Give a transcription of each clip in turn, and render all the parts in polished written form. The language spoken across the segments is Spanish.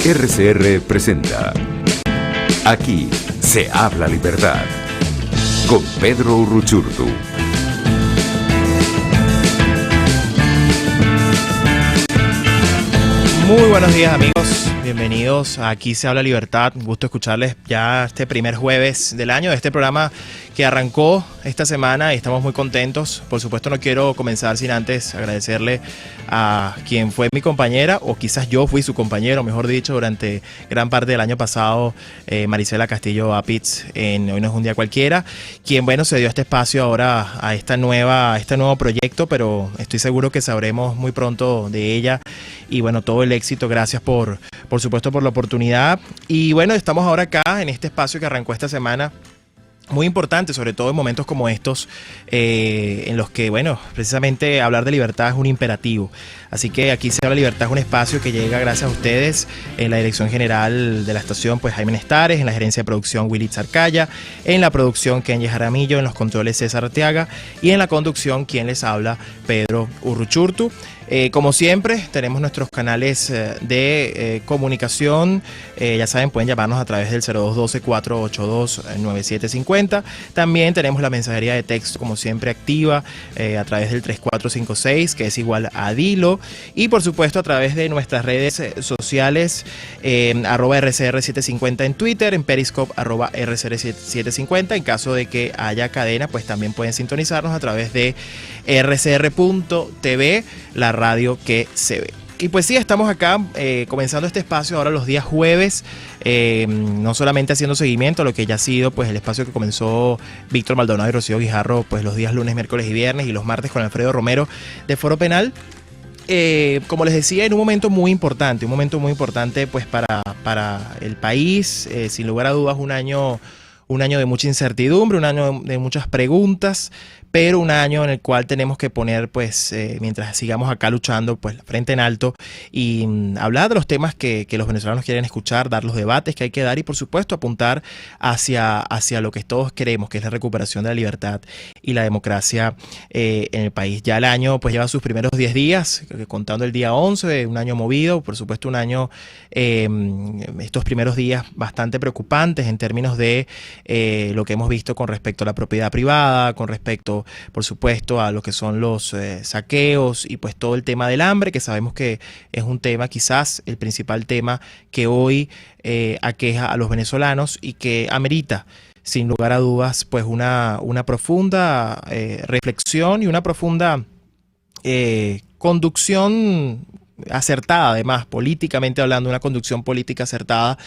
RCR presenta Aquí se habla libertad con Pedro Uruchurtu. Muy buenos días, amigos, bienvenidos a Aquí se habla libertad. Un gusto escucharles ya este primer jueves del año de este programa que arrancó esta semana y estamos muy contentos. Por supuesto no quiero comenzar sin antes agradecerle a quien fue mi compañera, o quizás yo fui su compañero, mejor dicho, durante gran parte del año pasado, Marisela Castillo Apitz, en Hoy no es un día cualquiera, quien se dio este espacio ahora a este nuevo proyecto, pero estoy seguro que sabremos muy pronto de ella y todo el éxito. Gracias por supuesto por la oportunidad. Y estamos ahora acá en este espacio que arrancó esta semana, muy importante, sobre todo en momentos como estos, en los que, precisamente hablar de libertad es un imperativo. Así que Aquí se habla libertad es un espacio que llega gracias a ustedes, en la dirección general de la estación, Jaime Nestares, en la gerencia de producción, Willy Zarcaya, en la producción, Kenji Jaramillo, en los controles, César Arteaga, y en la conducción, quien les habla, Pedro Uruchurtu. Como siempre, tenemos nuestros canales de comunicación. Ya saben, pueden llamarnos a través del 0212-482-9750. También tenemos la mensajería de texto, como siempre, activa a través del 3456, que es igual a Dilo. Y por supuesto, a través de nuestras redes sociales, @RCR750 en Twitter, en Periscope, @RCR750. En caso de que haya cadena, también pueden sintonizarnos a través de rcr.tv, la radio que se ve. Y sí, estamos acá comenzando este espacio ahora los días jueves, no solamente haciendo seguimiento a lo que ya ha sido el espacio que comenzó Víctor Maldonado y Rocío Guijarro los días lunes, miércoles y viernes, y los martes con Alfredo Romero de Foro Penal. Como les decía, en un momento muy importante para el país, sin lugar a dudas un año de mucha incertidumbre, un año de muchas preguntas, pero un año en el cual tenemos que poner, mientras sigamos acá luchando, la frente en alto y hablar de los temas que los venezolanos quieren escuchar, dar los debates que hay que dar y, por supuesto, apuntar hacia lo que todos queremos, que es la recuperación de la libertad y la democracia en el país. Ya el año lleva sus primeros 10 días, contando el día 11, un año movido, por supuesto un año, estos primeros días bastante preocupantes en términos de lo que hemos visto con respecto a la propiedad privada, con respecto, por supuesto, a lo que son los saqueos y todo el tema del hambre, que sabemos que es un tema, quizás el principal tema que hoy aqueja a los venezolanos y que amerita, sin lugar a dudas, una profunda reflexión y una profunda conducción acertada, además, políticamente hablando, una conducción política acertada,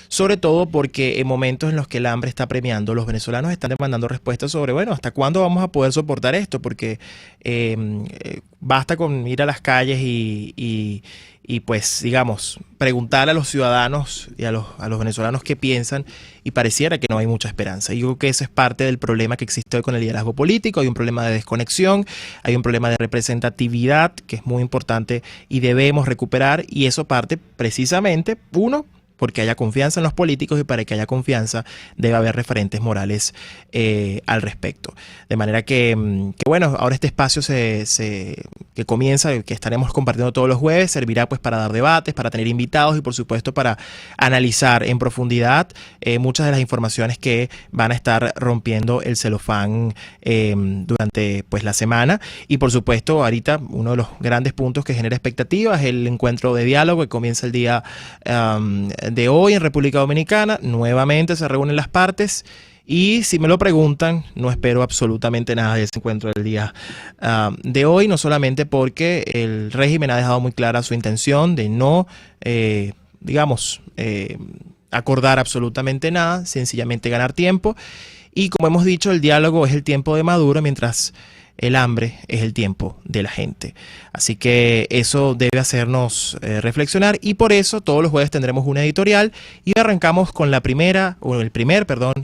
sobre todo porque en momentos en los que el hambre está premiando, los venezolanos están demandando respuestas sobre, ¿hasta cuándo vamos a poder soportar esto? Porque basta con ir a las calles y preguntar a los ciudadanos y a los venezolanos qué piensan, y pareciera que no hay mucha esperanza. Y yo creo que eso es parte del problema que existe hoy con el liderazgo político. Hay un problema de desconexión, hay un problema de representatividad que es muy importante y debemos recuperar, y eso parte precisamente, porque haya confianza en los políticos, y para que haya confianza debe haber referentes morales al respecto. De manera que ahora este espacio que comienza, que estaremos compartiendo todos los jueves, servirá para dar debates, para tener invitados y, por supuesto, para analizar en profundidad muchas de las informaciones que van a estar rompiendo el celofán durante la semana. Y, por supuesto, ahorita uno de los grandes puntos que genera expectativas es el encuentro de diálogo que comienza el día de hoy en República Dominicana. Nuevamente se reúnen las partes, y si me lo preguntan, no espero absolutamente nada de ese encuentro del día de hoy, no solamente porque el régimen ha dejado muy clara su intención de no, acordar absolutamente nada, sencillamente ganar tiempo, y como hemos dicho, el diálogo es el tiempo de Maduro, mientras el hambre es el tiempo de la gente. Así que eso debe hacernos reflexionar, y por eso todos los jueves tendremos una editorial, y arrancamos con el primer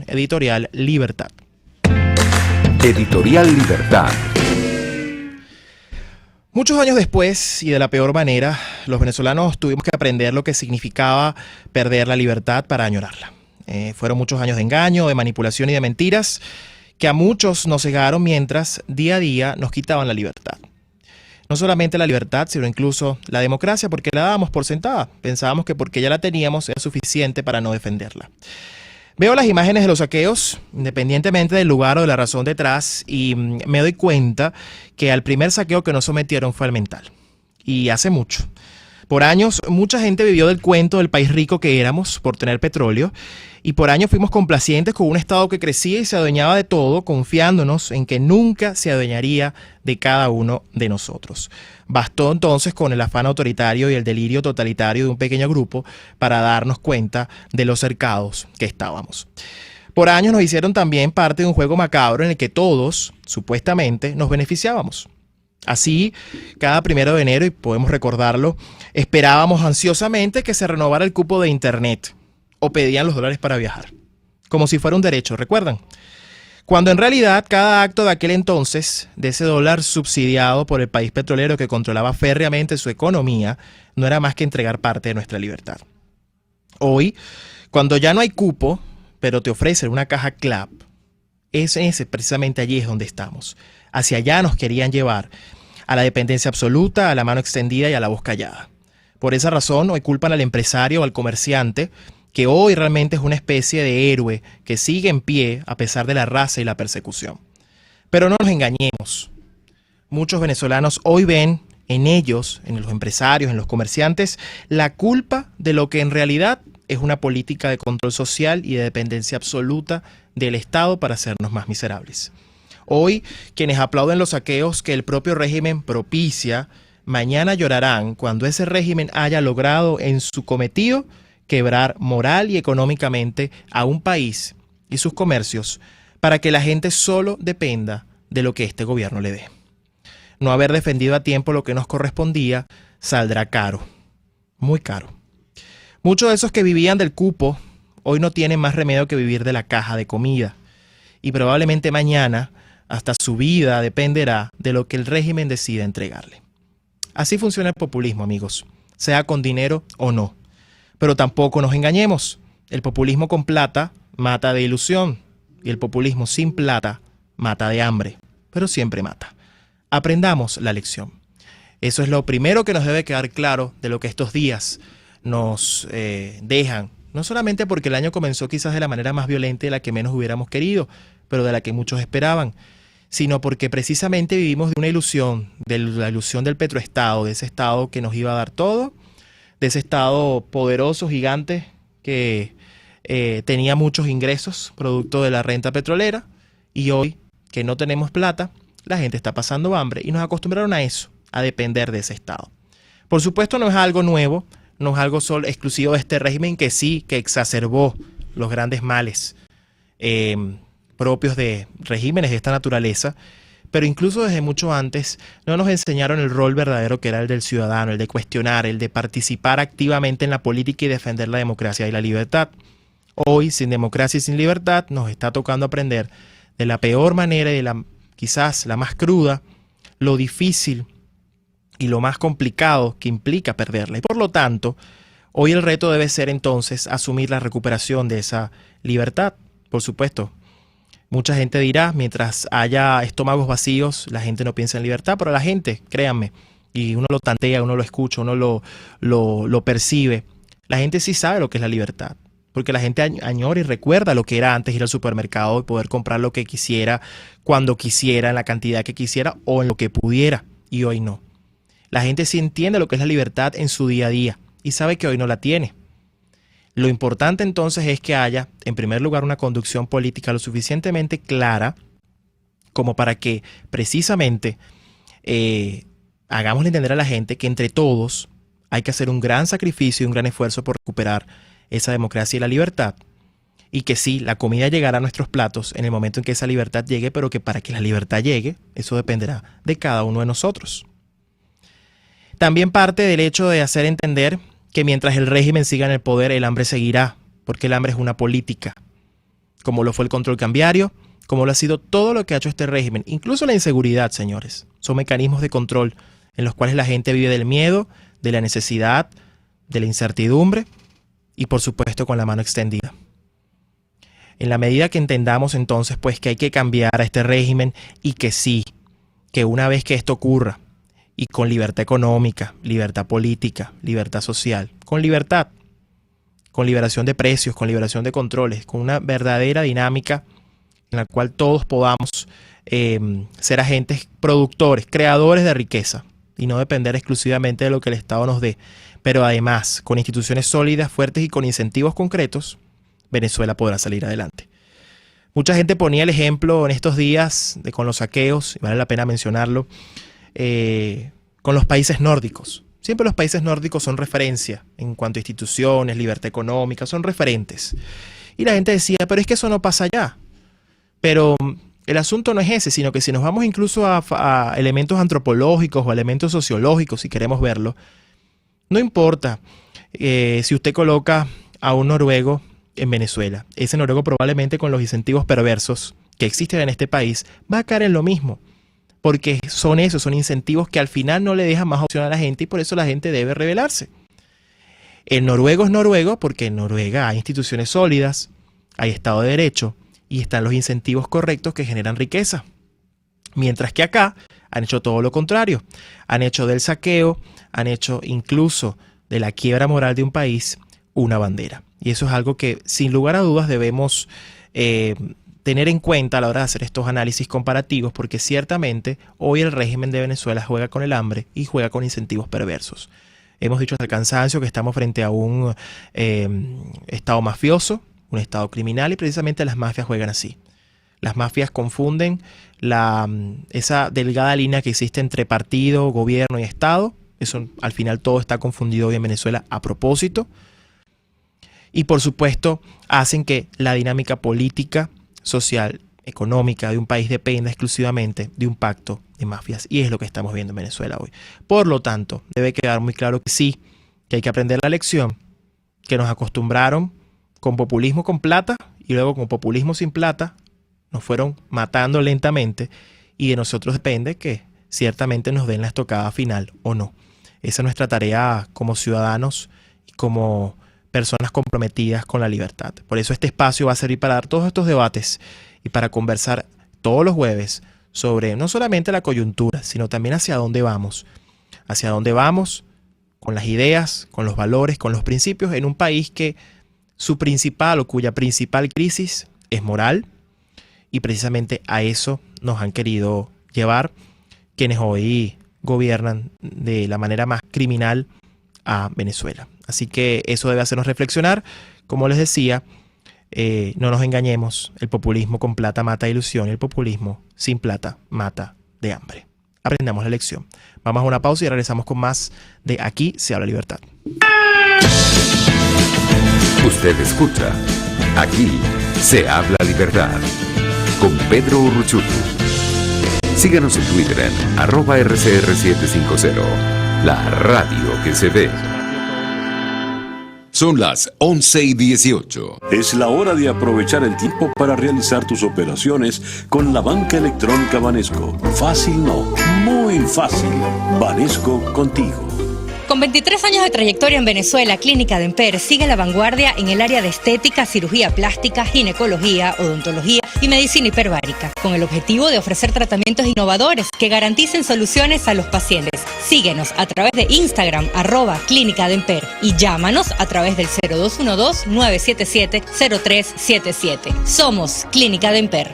editorial, Libertad. Editorial Libertad. Muchos años después, y de la peor manera, los venezolanos tuvimos que aprender lo que significaba perder la libertad para añorarla. Fueron muchos años de engaño, de manipulación y de mentiras, que a muchos nos cegaron mientras día a día nos quitaban la libertad. No solamente la libertad, sino incluso la democracia, porque la dábamos por sentada. Pensábamos que porque ya la teníamos era suficiente para no defenderla. Veo las imágenes de los saqueos, independientemente del lugar o de la razón detrás, y me doy cuenta que al primer saqueo que nos sometieron fue al mental. Y hace mucho. Por años, mucha gente vivió del cuento del país rico que éramos por tener petróleo, y por años fuimos complacientes con un Estado que crecía y se adueñaba de todo, confiándonos en que nunca se adueñaría de cada uno de nosotros. Bastó entonces con el afán autoritario y el delirio totalitario de un pequeño grupo para darnos cuenta de lo cercados que estábamos. Por años nos hicieron también parte de un juego macabro en el que todos, supuestamente, nos beneficiábamos. Así, cada 1 de enero, y podemos recordarlo, esperábamos ansiosamente que se renovara el cupo de internet o pedían los dólares para viajar, como si fuera un derecho, ¿recuerdan? Cuando en realidad cada acto de aquel entonces, de ese dólar subsidiado por el país petrolero que controlaba férreamente su economía, no era más que entregar parte de nuestra libertad. Hoy, cuando ya no hay cupo, pero te ofrecen una caja CLAP, precisamente allí es donde estamos. Hacia allá nos querían llevar, a la dependencia absoluta, a la mano extendida y a la voz callada. Por esa razón, hoy culpan al empresario o al comerciante, que hoy realmente es una especie de héroe que sigue en pie a pesar de la raza y la persecución. Pero no nos engañemos. Muchos venezolanos hoy ven en ellos, en los empresarios, en los comerciantes, la culpa de lo que en realidad es una política de control social y de dependencia absoluta del Estado para hacernos más miserables. Hoy, quienes aplauden los saqueos que el propio régimen propicia, mañana llorarán cuando ese régimen haya logrado en su cometido quebrar moral y económicamente a un país y sus comercios para que la gente solo dependa de lo que este gobierno le dé. No haber defendido a tiempo lo que nos correspondía saldrá caro, muy caro. Muchos de esos que vivían del cupo hoy no tienen más remedio que vivir de la caja de comida y probablemente mañana hasta su vida dependerá de lo que el régimen decida entregarle. Así funciona el populismo, amigos, sea con dinero o no. Pero tampoco nos engañemos, el populismo con plata mata de ilusión y el populismo sin plata mata de hambre, pero siempre mata. Aprendamos la lección. Eso es lo primero que nos debe quedar claro de lo que estos días nos dejan, no solamente porque el año comenzó quizás de la manera más violenta de la que menos hubiéramos querido, pero de la que muchos esperaban, sino porque precisamente vivimos de una ilusión, de la ilusión del petroestado, de ese estado que nos iba a dar todo, de ese estado poderoso, gigante, que tenía muchos ingresos producto de la renta petrolera, y hoy que no tenemos plata, la gente está pasando hambre y nos acostumbraron a eso, a depender de ese estado. Por supuesto no es algo nuevo, no es algo solo exclusivo de este régimen que sí, que exacerbó los grandes males propios de regímenes de esta naturaleza, pero incluso desde mucho antes no nos enseñaron el rol verdadero que era el del ciudadano, el de cuestionar, el de participar activamente en la política y defender la democracia y la libertad. Hoy, sin democracia y sin libertad, nos está tocando aprender de la peor manera y de quizás la más cruda, lo difícil y lo más complicado que implica perderla. Y por lo tanto, hoy el reto debe ser entonces asumir la recuperación de esa libertad. Por supuesto, mucha gente dirá, mientras haya estómagos vacíos, la gente no piensa en libertad, pero la gente, créanme, y uno lo tantea, uno lo escucha, uno lo percibe, la gente sí sabe lo que es la libertad, porque la gente añora y recuerda lo que era antes ir al supermercado y poder comprar lo que quisiera, cuando quisiera, en la cantidad que quisiera o en lo que pudiera, y hoy no. La gente sí entiende lo que es la libertad en su día a día y sabe que hoy no la tiene. Lo importante entonces es que haya, en primer lugar, una conducción política lo suficientemente clara como para que precisamente hagámosle entender a la gente que entre todos hay que hacer un gran sacrificio y un gran esfuerzo por recuperar esa democracia y la libertad. Y que sí, la comida llegará a nuestros platos en el momento en que esa libertad llegue, pero que para que la libertad llegue, eso dependerá de cada uno de nosotros. También parte del hecho de hacer entender que mientras el régimen siga en el poder, el hambre seguirá, porque el hambre es una política, como lo fue el control cambiario, como lo ha sido todo lo que ha hecho este régimen, incluso la inseguridad, señores. Son mecanismos de control en los cuales la gente vive del miedo, de la necesidad, de la incertidumbre y por supuesto con la mano extendida. En la medida que entendamos entonces pues que hay que cambiar a este régimen y que sí, que una vez que esto ocurra, y con libertad económica, libertad política, libertad social, con libertad, con liberación de precios, con liberación de controles, con una verdadera dinámica en la cual todos podamos ser agentes productores, creadores de riqueza y no depender exclusivamente de lo que el Estado nos dé. Pero además, con instituciones sólidas, fuertes y con incentivos concretos, Venezuela podrá salir adelante. Mucha gente ponía el ejemplo en estos días con los saqueos, y vale la pena mencionarlo, con los países nórdicos. Siempre los países nórdicos son referencia en cuanto a instituciones, libertad económica, son referentes. Y la gente decía, pero es que eso no pasa allá. Pero el asunto no es ese, sino que si nos vamos incluso a elementos antropológicos o elementos sociológicos, si queremos verlo, no importa si usted coloca a un noruego en Venezuela. Ese noruego probablemente con los incentivos perversos que existen en este país va a caer en lo mismo. Porque son incentivos que al final no le dejan más opción a la gente y por eso la gente debe rebelarse. El noruego es noruego porque en Noruega hay instituciones sólidas, hay Estado de Derecho y están los incentivos correctos que generan riqueza. Mientras que acá han hecho todo lo contrario. Han hecho del saqueo, han hecho incluso de la quiebra moral de un país una bandera. Y eso es algo que sin lugar a dudas debemos tener en cuenta a la hora de hacer estos análisis comparativos, porque ciertamente hoy el régimen de Venezuela juega con el hambre y juega con incentivos perversos. Hemos dicho hasta el cansancio que estamos frente a un Estado mafioso, un Estado criminal, y precisamente las mafias juegan así. Las mafias confunden esa delgada línea que existe entre partido, gobierno y Estado. Eso al final todo está confundido hoy en Venezuela a propósito. Y por supuesto hacen que la dinámica política, social, económica de un país dependa exclusivamente de un pacto de mafias. Y es lo que estamos viendo en Venezuela hoy. Por lo tanto, debe quedar muy claro que sí, que hay que aprender la lección, que nos acostumbraron con populismo con plata y luego con populismo sin plata, nos fueron matando lentamente y de nosotros depende que ciertamente nos den la estocada final o no. Esa es nuestra tarea como ciudadanos y como personas comprometidas con la libertad. Por eso este espacio va a servir para dar todos estos debates y para conversar todos los jueves sobre no solamente la coyuntura, sino también hacia dónde vamos. Hacia dónde vamos con las ideas, con los valores, con los principios en un país que su principal o cuya principal crisis es moral y precisamente a eso nos han querido llevar quienes hoy gobiernan de la manera más criminal a Venezuela. Así que eso debe hacernos reflexionar. Como les decía, no nos engañemos, el populismo con plata mata ilusión y el populismo sin plata mata de hambre. Aprendamos la lección. Vamos a una pausa y regresamos con más de Aquí se habla libertad. Usted escucha Aquí se habla libertad con Pedro Urruchurtu. Síganos en Twitter en @RCR750, la radio que se ve. Son las 11:18. Es la hora de aprovechar el tiempo para realizar tus operaciones con la banca electrónica Banesco. Fácil no, muy fácil. Banesco contigo. Con 23 años de trayectoria en Venezuela, Clínica Demper sigue la vanguardia en el área de estética, cirugía plástica, ginecología, odontología y medicina hiperbárica, con el objetivo de ofrecer tratamientos innovadores que garanticen soluciones a los pacientes. Síguenos a través de Instagram, @Clínica Demper, y llámanos a través del 0212-977-0377. Somos Clínica Demper.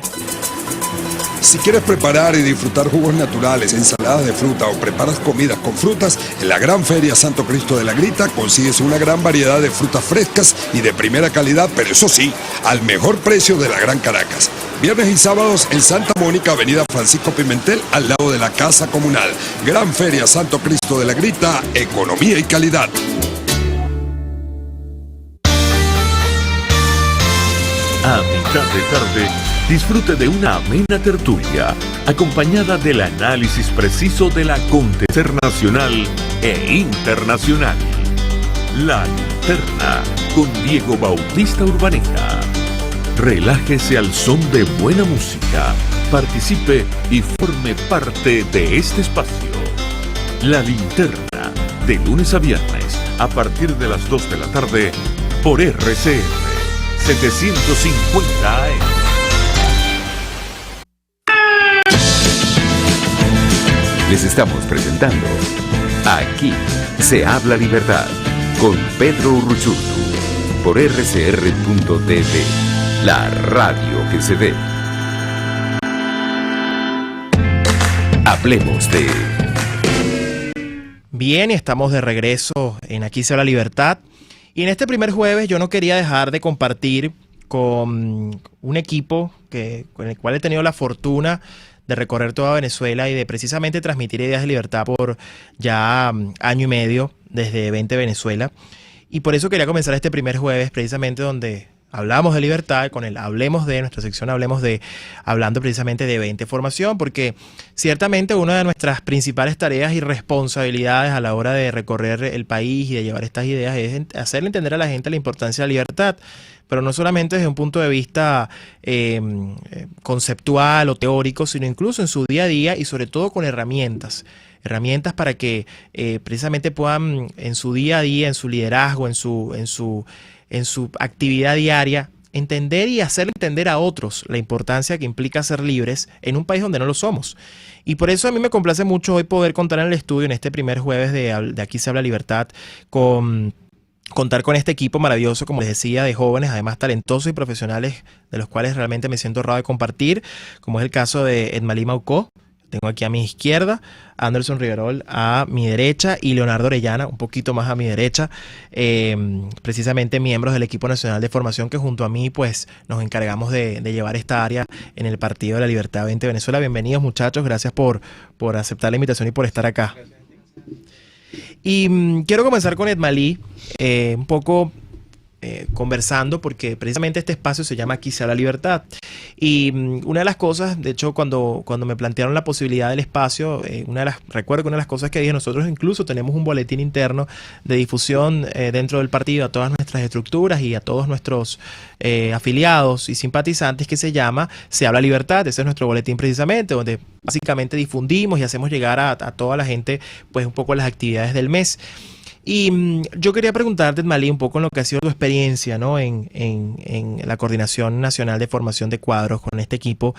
Si quieres preparar y disfrutar jugos naturales, ensaladas de fruta o preparas comidas con frutas, en la Gran Feria Santo Cristo de la Grita consigues una gran variedad de frutas frescas y de primera calidad, pero eso sí, al mejor precio de la Gran Caracas. Viernes y sábados en Santa Mónica, Avenida Francisco Pimentel, al lado de la Casa Comunal. Gran Feria Santo Cristo de la Grita, economía y calidad. A mitad de tarde, disfrute de una amena tertulia, acompañada del análisis preciso del acontecer nacional e internacional. La Linterna, con Diego Bautista Urbaneta. Relájese al son de buena música, participe y forme parte de este espacio. La Linterna, de lunes a viernes, a partir de las 2 de la tarde, por RCR 750 AM. Les estamos presentando Aquí se habla libertad con Pedro Urruchurtu por rcr.tv, la radio que se ve. Hablemos de... Bien, estamos de regreso en Aquí se habla libertad. Y en este primer jueves yo no quería dejar de compartir con un equipo con el cual he tenido la fortuna de recorrer toda Venezuela y de precisamente transmitir ideas de libertad por ya año y medio desde 20 Venezuela. Y por eso quería comenzar este primer jueves precisamente donde hablamos de libertad, con el Hablemos de, nuestra sección Hablemos de, hablando precisamente de 20 Formación, porque ciertamente una de nuestras principales tareas y responsabilidades a la hora de recorrer el país y de llevar estas ideas es hacerle entender a la gente la importancia de la libertad, pero no solamente desde un punto de vista conceptual o teórico, sino incluso en su día a día y sobre todo con herramientas para que precisamente puedan en su día a día, en su liderazgo, en su actividad diaria, entender y hacer entender a otros la importancia que implica ser libres en un país donde no lo somos. Y por eso a mí me complace mucho hoy poder contar en el estudio, en este primer jueves de Aquí se habla libertad, contar con este equipo maravilloso, como les decía, de jóvenes, además talentosos y profesionales, de los cuales realmente me siento honrado de compartir, como es el caso de Edmalí Maucó. Tengo aquí a mi izquierda, Anderson Riverol a mi derecha y Leonardo Orellana un poquito más a mi derecha, precisamente miembros del equipo nacional de formación que junto a mí pues nos encargamos de llevar esta área en el Partido de la Libertad 20 Venezuela. Bienvenidos muchachos, gracias por aceptar la invitación y por estar acá. Y quiero comenzar con Edmalí, un poco conversando, porque precisamente este espacio se llama Aquí se habla libertad. Y una de las cosas, de hecho, cuando me plantearon la posibilidad del espacio, recuerdo que una de las cosas que dije, nosotros incluso tenemos un boletín interno de difusión dentro del partido a todas nuestras estructuras y a todos nuestros afiliados y simpatizantes, que se llama Se habla libertad. Ese es nuestro boletín precisamente, donde básicamente difundimos y hacemos llegar a toda la gente pues un poco las actividades del mes. Y yo quería preguntarte, Edmalí, un poco en lo que ha sido tu experiencia, ¿no? en la Coordinación Nacional de Formación de Cuadros con este equipo.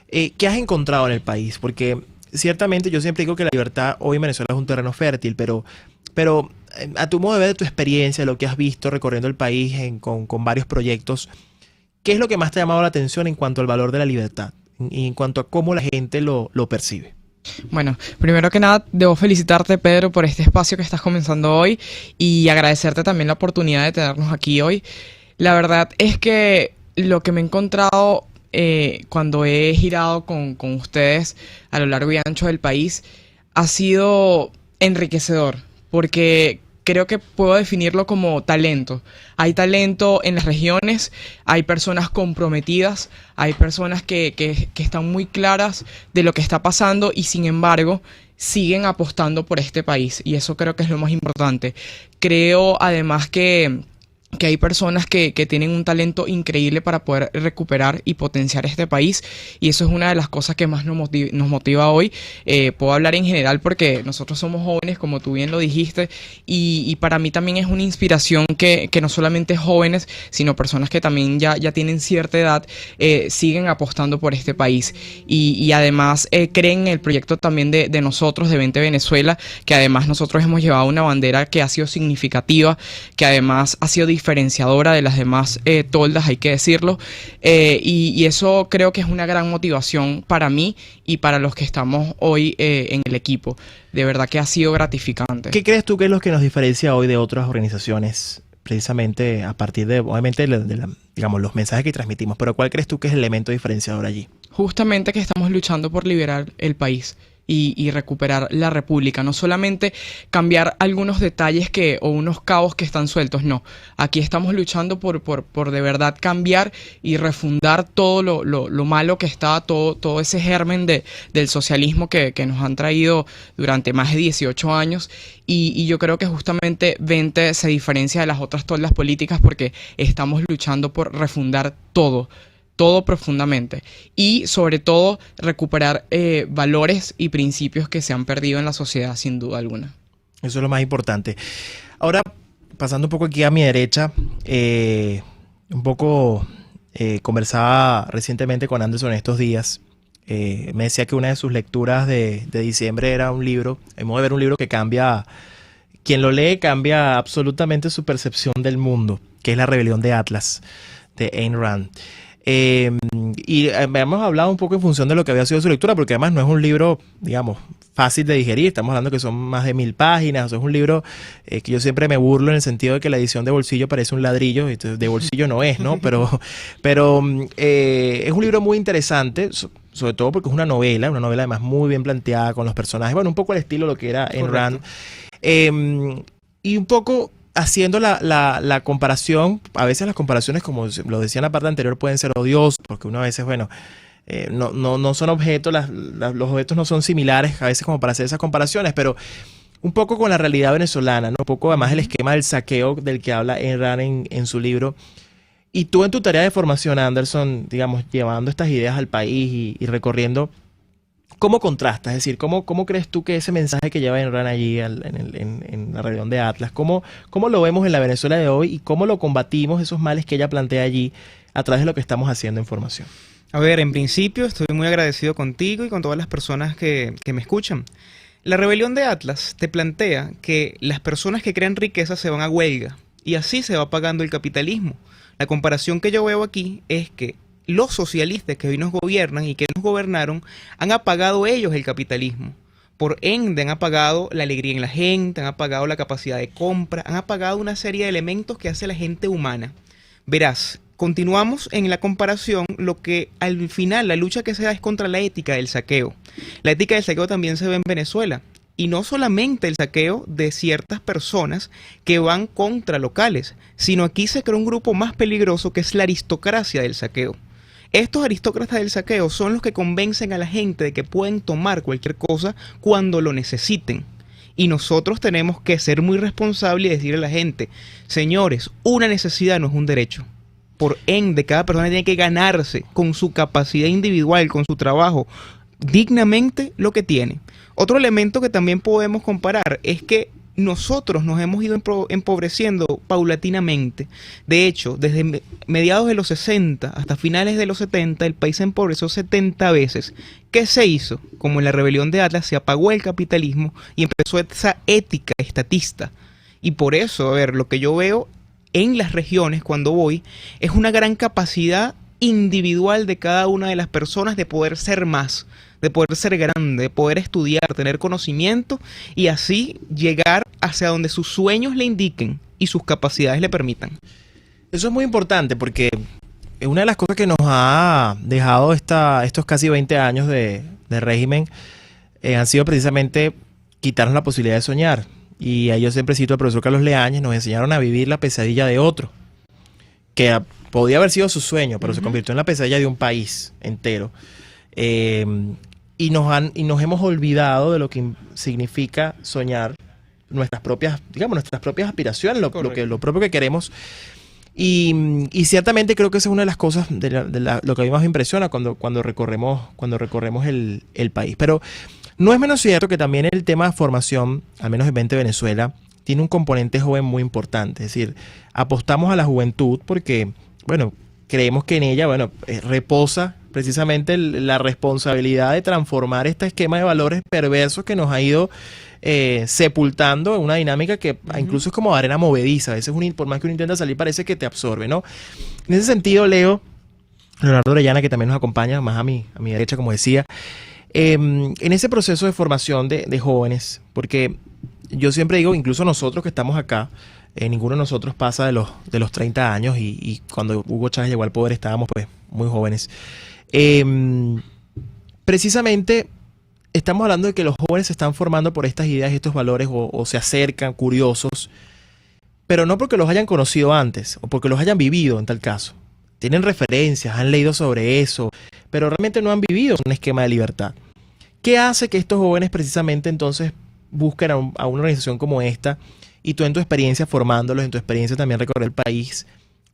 ¿Qué has encontrado en el país? Porque ciertamente yo siempre digo que la libertad hoy en Venezuela es un terreno fértil, pero a tu modo de ver, de tu experiencia, lo que has visto recorriendo el país con varios proyectos, ¿qué es lo que más te ha llamado la atención en cuanto al valor de la libertad y en cuanto a cómo la gente lo percibe? Bueno, primero que nada, debo felicitarte, Pedro, por este espacio que estás comenzando hoy y agradecerte también la oportunidad de tenernos aquí hoy. La verdad es que lo que me he encontrado cuando he girado con ustedes a lo largo y ancho del país ha sido enriquecedor, porque creo que puedo definirlo como talento. Hay talento en las regiones, hay personas comprometidas, hay personas que están muy claras de lo que está pasando y sin embargo siguen apostando por este país, y eso creo que es lo más importante. Creo además que hay personas que tienen un talento increíble para poder recuperar y potenciar este país, y eso es una de las cosas que más nos motiva hoy. Puedo hablar en general porque nosotros somos jóvenes, como tú bien lo dijiste, y para mí también es una inspiración que no solamente jóvenes, sino personas que también ya tienen cierta edad, siguen apostando por este país, y además creen en el proyecto también de nosotros, de 20 Venezuela, que además nosotros hemos llevado una bandera que ha sido significativa, que además ha sido diferenciadora de las demás toldas, hay que decirlo, y eso creo que es una gran motivación para mí y para los que estamos hoy en el equipo. De verdad que ha sido gratificante. ¿Qué crees tú que es lo que nos diferencia hoy de otras organizaciones, precisamente a partir de, obviamente, digamos, los mensajes que transmitimos, pero cuál crees tú que es el elemento diferenciador allí? Justamente que estamos luchando por liberar el país y recuperar la república, no solamente cambiar algunos detalles o unos cabos que están sueltos, no. Aquí estamos luchando por de verdad cambiar y refundar todo lo malo que está, todo ese germen del socialismo que nos han traído durante más de 18 años, y yo creo que justamente 20 se diferencia de las otras toldas políticas porque estamos luchando por refundar todo profundamente, y sobre todo recuperar valores y principios que se han perdido en la sociedad, sin duda alguna. Eso es lo más importante. Ahora, pasando un poco aquí a mi derecha, un poco conversaba recientemente con Anderson estos días, me decía que una de sus lecturas de diciembre era un libro, hemos de ver un libro que cambia, quien lo lee cambia absolutamente su percepción del mundo, que es La rebelión de Atlas, de Ayn Rand. Y hemos hablado un poco en función de lo que había sido su lectura, porque además no es un libro, digamos, fácil de digerir. Estamos hablando que son más de 1000 páginas. O sea, es un libro que yo siempre me burlo en el sentido de que la edición de bolsillo parece un ladrillo. De bolsillo no es, ¿no? Pero es un libro muy interesante, sobre todo porque es una novela además muy bien planteada con los personajes. Bueno, un poco al estilo de lo que era Ayn Rand. Y un poco haciendo la comparación, a veces las comparaciones, como lo decía en la parte anterior, pueden ser odiosas, porque uno a veces, bueno, no son objetos, los objetos no son similares a veces como para hacer esas comparaciones, pero un poco con la realidad venezolana, ¿no? Un poco además el esquema del saqueo del que habla Ayn Rand en su libro. Y tú en tu tarea de formación, Anderson, digamos, llevando estas ideas al país y recorriendo, ¿cómo contrastas? Es decir, ¿cómo crees tú que ese mensaje que lleva Ayn Rand allí en la rebelión de Atlas, ¿cómo lo vemos en la Venezuela de hoy y cómo lo combatimos, esos males que ella plantea allí a través de lo que estamos haciendo en formación? A ver, en principio estoy muy agradecido contigo y con todas las personas que me escuchan. La rebelión de Atlas te plantea que las personas que crean riqueza se van a huelga y así se va pagando el capitalismo. La comparación que yo veo aquí es que los socialistas que hoy nos gobiernan y que nos gobernaron han apagado ellos el capitalismo. Por ende, han apagado la alegría en la gente, han apagado la capacidad de compra, han apagado una serie de elementos que hace la gente humana. Verás, continuamos en la comparación, lo que al final la lucha que se da es contra la ética del saqueo. La ética del saqueo también se ve en Venezuela. Y no solamente el saqueo de ciertas personas que van contra locales, sino aquí se crea un grupo más peligroso que es la aristocracia del saqueo. Estos aristócratas del saqueo son los que convencen a la gente de que pueden tomar cualquier cosa cuando lo necesiten. Y nosotros tenemos que ser muy responsables y decirle a la gente, señores, una necesidad no es un derecho. Por ende, cada persona tiene que ganarse con su capacidad individual, con su trabajo, dignamente lo que tiene. Otro elemento que también podemos comparar es que nosotros nos hemos ido empobreciendo paulatinamente. De hecho, desde mediados de los 60 hasta finales de los 70, el país se empobreció 70 veces. ¿Qué se hizo? Como en la rebelión de Atlas, se apagó el capitalismo y empezó esa ética estatista. Y por eso, a ver, lo que yo veo en las regiones cuando voy es una gran capacidad individual de cada una de las personas de poder ser más, de poder ser grande, de poder estudiar, tener conocimiento y así llegar hacia donde sus sueños le indiquen y sus capacidades le permitan. Eso es muy importante porque una de las cosas que nos ha dejado estos casi 20 años de régimen han sido precisamente quitarnos la posibilidad de soñar. Y ahí yo siempre cito al profesor Carlos Leáñez, nos enseñaron a vivir la pesadilla de otro, que podía haber sido su sueño, pero se convirtió en la pesadilla de un país entero. Y nos hemos olvidado de lo que significa soñar nuestras propias aspiraciones, lo propio que queremos. Y ciertamente creo que esa es una de las cosas lo que a mí más me impresiona cuando recorremos el país. Pero no es menos cierto que también el tema de formación, al menos en 20 Venezuela, tiene un componente joven muy importante. Es decir, apostamos a la juventud porque, bueno, creemos que en ella, reposa precisamente la responsabilidad de transformar este esquema de valores perversos que nos ha ido sepultando en una dinámica que incluso es como arena movediza. A veces por más que uno intenta salir parece que te absorbe, ¿no? En ese sentido, Leonardo Orellana, que también nos acompaña, más a mi derecha, como decía, en ese proceso de formación de jóvenes, porque yo siempre digo, incluso nosotros que estamos acá, ninguno de nosotros pasa de los 30 años y cuando Hugo Chávez llegó al poder estábamos pues muy jóvenes. Precisamente estamos hablando de que los jóvenes se están formando por estas ideas y estos valores o se acercan curiosos, pero no porque los hayan conocido antes o porque los hayan vivido en tal caso. Tienen referencias, han leído sobre eso, pero realmente no han vivido un esquema de libertad. ¿Qué hace que estos jóvenes precisamente entonces busquen a una organización como esta? Y tú en tu experiencia formándolos, en tu experiencia también recorrer el país,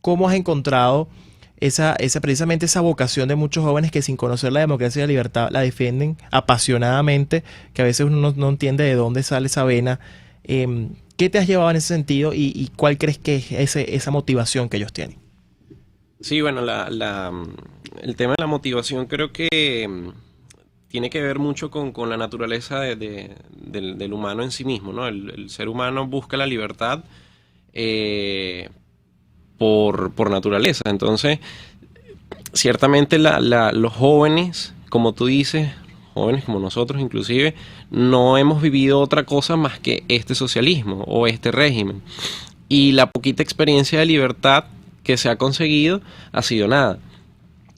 ¿cómo has encontrado precisamente esa vocación de muchos jóvenes que sin conocer la democracia y la libertad la defienden apasionadamente, que a veces uno no entiende de dónde sale esa vena? ¿Qué te has llevado en ese sentido y cuál crees que es esa motivación que ellos tienen? Sí, bueno, el tema de la motivación creo que tiene que ver mucho con la naturaleza del humano en sí mismo, ¿no? El ser humano busca la libertad por naturaleza. Entonces, ciertamente los jóvenes, como tú dices, jóvenes como nosotros inclusive, no hemos vivido otra cosa más que este socialismo o este régimen. Y la poquita experiencia de libertad que se ha conseguido ha sido nada.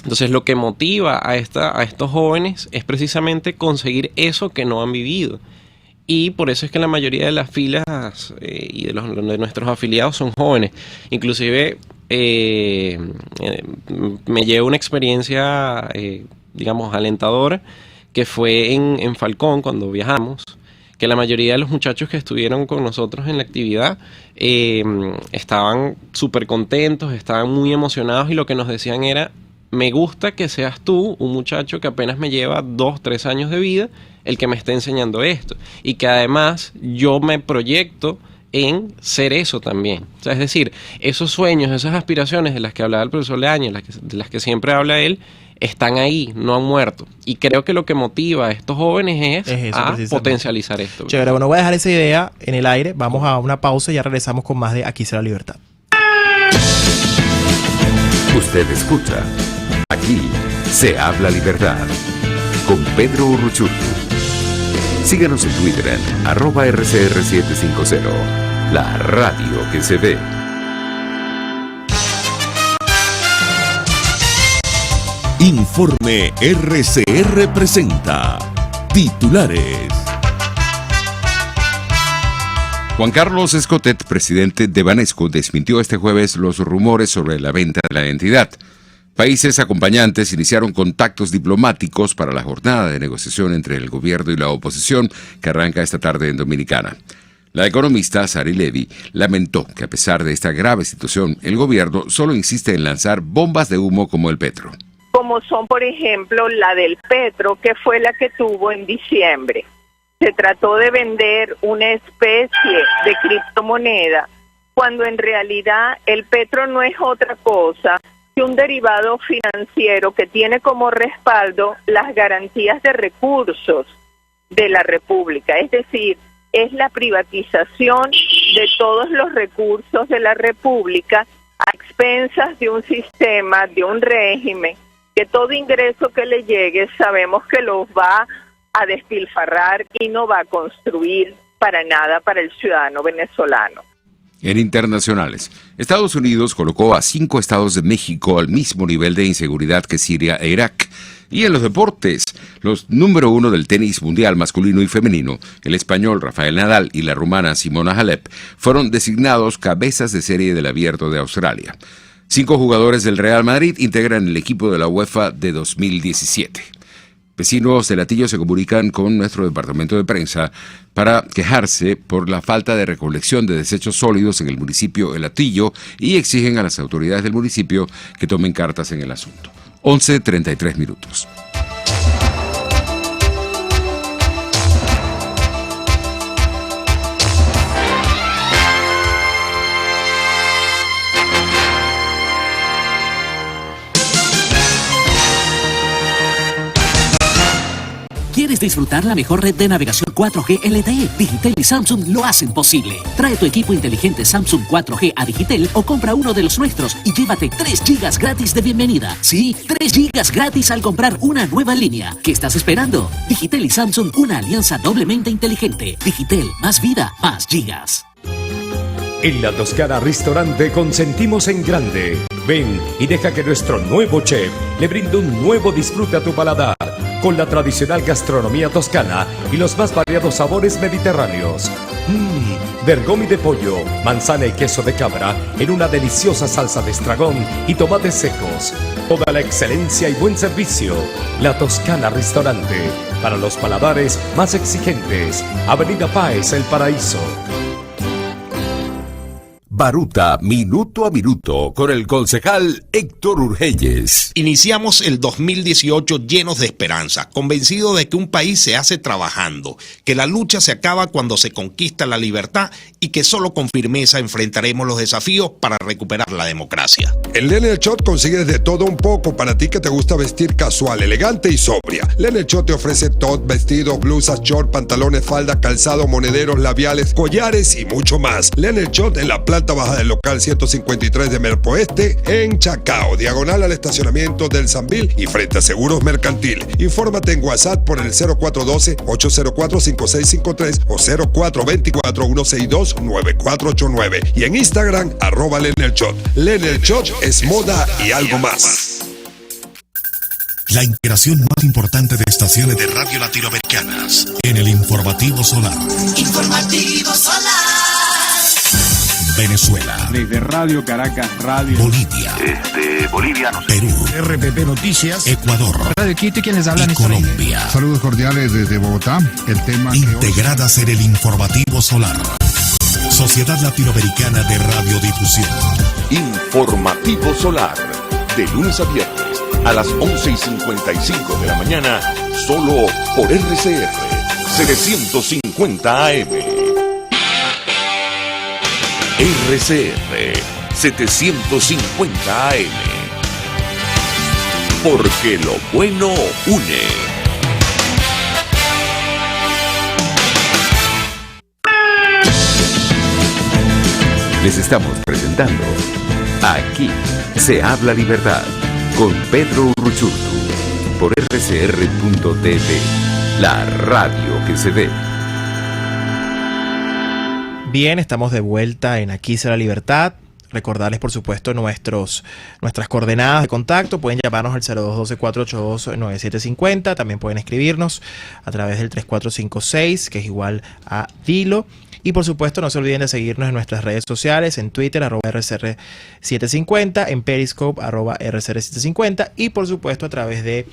Entonces lo que motiva a estos jóvenes es precisamente conseguir eso que no han vivido. Y por eso es que la mayoría de las filas y de nuestros afiliados son jóvenes. Inclusive me llevo una experiencia, digamos, alentadora, que fue en Falcón cuando viajamos, que la mayoría de los muchachos que estuvieron con nosotros en la actividad estaban súper contentos, estaban muy emocionados y lo que nos decían era: me gusta que seas tú, un muchacho que apenas me lleva 2, 3 años de vida, el que me esté enseñando esto. Y que además yo me proyecto en ser eso también. O sea, es decir, esos sueños, esas aspiraciones de las que hablaba el profesor Leaño, de las que siempre habla él, están ahí, no han muerto. Y creo que lo que motiva a estos jóvenes es a potencializar esto. Chévere, bueno, voy a dejar esa idea en el aire. Vamos a una pausa y ya regresamos con más de Aquí será libertad. Usted escucha Aquí se habla libertad con Pedro Urruchurtu. Síganos en Twitter en @RCR750, la radio que se ve. Informe RCR presenta titulares. Juan Carlos Escotet, presidente de Banesco, desmintió este jueves los rumores sobre la venta de la entidad. Países acompañantes iniciaron contactos diplomáticos para la jornada de negociación entre el gobierno y la oposición que arranca esta tarde en Dominicana. La economista Sari Levy lamentó que a pesar de esta grave situación, el gobierno solo insiste en lanzar bombas de humo como el petro. Como son, por ejemplo, la del petro, que fue la que tuvo en diciembre. Se trató de vender una especie de criptomoneda, cuando en realidad el petro no es otra cosa que un derivado financiero que tiene como respaldo las garantías de recursos de la República. Es decir, es la privatización de todos los recursos de la República a expensas de un sistema, de un régimen, que todo ingreso que le llegue sabemos que los va a despilfarrar y no va a construir para nada para el ciudadano venezolano. En internacionales, Estados Unidos colocó a 5 estados de México al mismo nivel de inseguridad que Siria e Irak. Y en los deportes, los número 1 del tenis mundial masculino y femenino, el español Rafael Nadal y la rumana Simona Halep, fueron designados cabezas de serie del Abierto de Australia. 5 jugadores del Real Madrid integran el equipo de la UEFA de 2017. Vecinos de Latillo se comunican con nuestro departamento de prensa para quejarse por la falta de recolección de desechos sólidos en el municipio de Latillo y exigen a las autoridades del municipio que tomen cartas en el asunto. 11:33. ¿Quieres disfrutar la mejor red de navegación 4G LTE? Digitel y Samsung lo hacen posible. Trae tu equipo inteligente Samsung 4G a Digitel o compra uno de los nuestros y llévate 3 GB gratis de bienvenida. Sí, 3 GB gratis al comprar una nueva línea. ¿Qué estás esperando? Digitel y Samsung, una alianza doblemente inteligente. Digitel, más vida, más gigas. En La Toscana Restaurante consentimos en grande. Ven y deja que nuestro nuevo chef le brinde un nuevo disfrute a tu paladar, con la tradicional gastronomía toscana y los más variados sabores mediterráneos. Bergomi de pollo, manzana y queso de cabra en una deliciosa salsa de estragón y tomates secos. Toda la excelencia y buen servicio. La Toscana Restaurante, para los paladares más exigentes. Avenida Páez, El Paraíso. Baruta, minuto a minuto, con el concejal Héctor Urgelles. Iniciamos el 2018 llenos de esperanza, convencidos de que un país se hace trabajando, que la lucha se acaba cuando se conquista la libertad y que solo con firmeza enfrentaremos los desafíos para recuperar la democracia. En Liner Shot consigues de todo un poco para ti que te gusta vestir casual, elegante y sobria. Liner Shot te ofrece top, vestidos, blusas, short, pantalones, falda, calzado, monederos, labiales, collares y mucho más. Liner Shot en la planta baja del local 153 de Merpo Este, en Chacao, diagonal al estacionamiento del Sambil y frente a Seguros Mercantil. Infórmate en WhatsApp por el 0412-804-5653 o 0424-162-9489 y en Instagram @LenerShot. LenerShot es moda y algo más. La integración más importante de estaciones de radio latinoamericanas en el Informativo Solar. Informativo Solar. Venezuela. Desde Radio Caracas, Radio Bolivia. Bolivia, no sé. Perú. RPP Noticias. Ecuador. Radio Quito y quienes hablan y Colombia. Saludos cordiales desde Bogotá. El tema integradas en el Informativo Solar. Sociedad Latinoamericana de Radiodifusión. Informativo Solar. De lunes a viernes a las 11:55 de la mañana. Solo por RCR 750 AM. RCR 750 AM. Porque lo bueno une. Les estamos presentando Aquí se habla libertad con Pedro Urruchurtu por rcr.tv, la radio que se ve. Bien, estamos de vuelta en Aquí se habla libertad. Recordarles, por supuesto, nuestras coordenadas de contacto. Pueden llamarnos al 0212-482-9750. También pueden escribirnos a través del 3456, que es igual a Dilo. Y por supuesto, no se olviden de seguirnos en nuestras redes sociales, en Twitter, @RCR750, en Periscope, @RCR750, y por supuesto a través de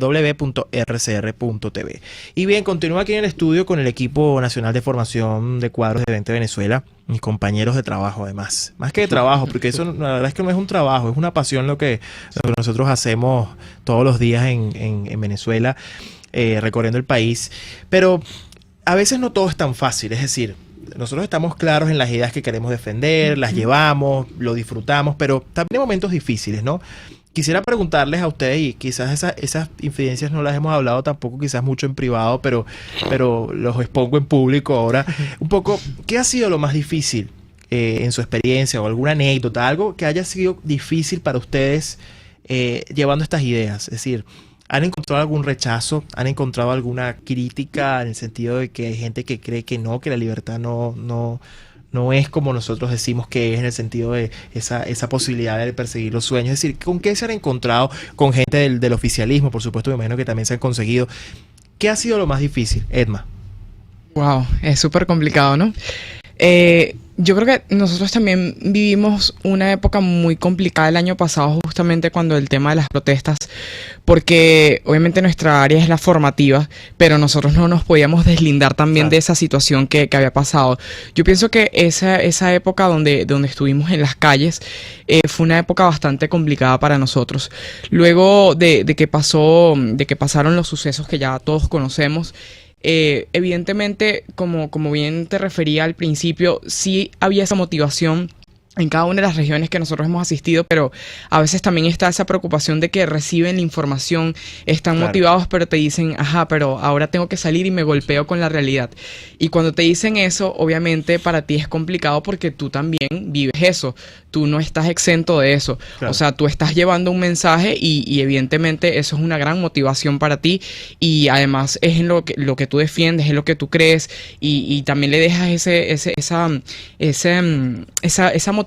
www.rcr.tv. Y bien, continúo aquí en el estudio con el equipo nacional de formación de cuadros de 20 Venezuela, mis compañeros de trabajo además. Más que de trabajo, porque eso la verdad es que no es un trabajo, es una pasión lo que nosotros hacemos todos los días en Venezuela, recorriendo el país. Pero a veces no todo es tan fácil, es decir, nosotros estamos claros en las ideas que queremos defender, las llevamos, lo disfrutamos, pero también hay momentos difíciles, ¿no? Quisiera preguntarles a ustedes, y quizás esas infidencias no las hemos hablado tampoco quizás mucho en privado, pero los expongo en público ahora, un poco, ¿qué ha sido lo más difícil en su experiencia o alguna anécdota, algo que haya sido difícil para ustedes llevando estas ideas? Es decir, ¿han encontrado algún rechazo? ¿Han encontrado alguna crítica en el sentido de que hay gente que cree que la libertad no es como nosotros decimos que es, en el sentido de esa posibilidad de perseguir los sueños? Es decir, ¿con qué se han encontrado? Con gente del oficialismo, por supuesto, me imagino que también se han conseguido. ¿Qué ha sido lo más difícil, Edma? Wow, es súper complicado, ¿no? Yo creo que nosotros también vivimos una época muy complicada el año pasado, justamente cuando el tema de las protestas, porque obviamente nuestra área es la formativa, pero nosotros no nos podíamos deslindar también de esa situación que había pasado. Yo pienso que esa época donde estuvimos en las calles fue una época bastante complicada para nosotros. Luego de que pasaron los sucesos que ya todos conocemos, evidentemente, como bien te refería al principio, sí había esa motivación en cada una de las regiones que nosotros hemos asistido, pero a veces también está esa preocupación de que reciben la información, están motivados, pero te dicen, pero ahora tengo que salir y me golpeo con la realidad. Y cuando te dicen eso, obviamente para ti es complicado porque tú también vives eso, tú no estás exento de eso. Claro. O sea, tú estás llevando un mensaje y evidentemente eso es una gran motivación para ti, y además es en lo que tú defiendes, es lo que tú crees, y también le dejas esa motivación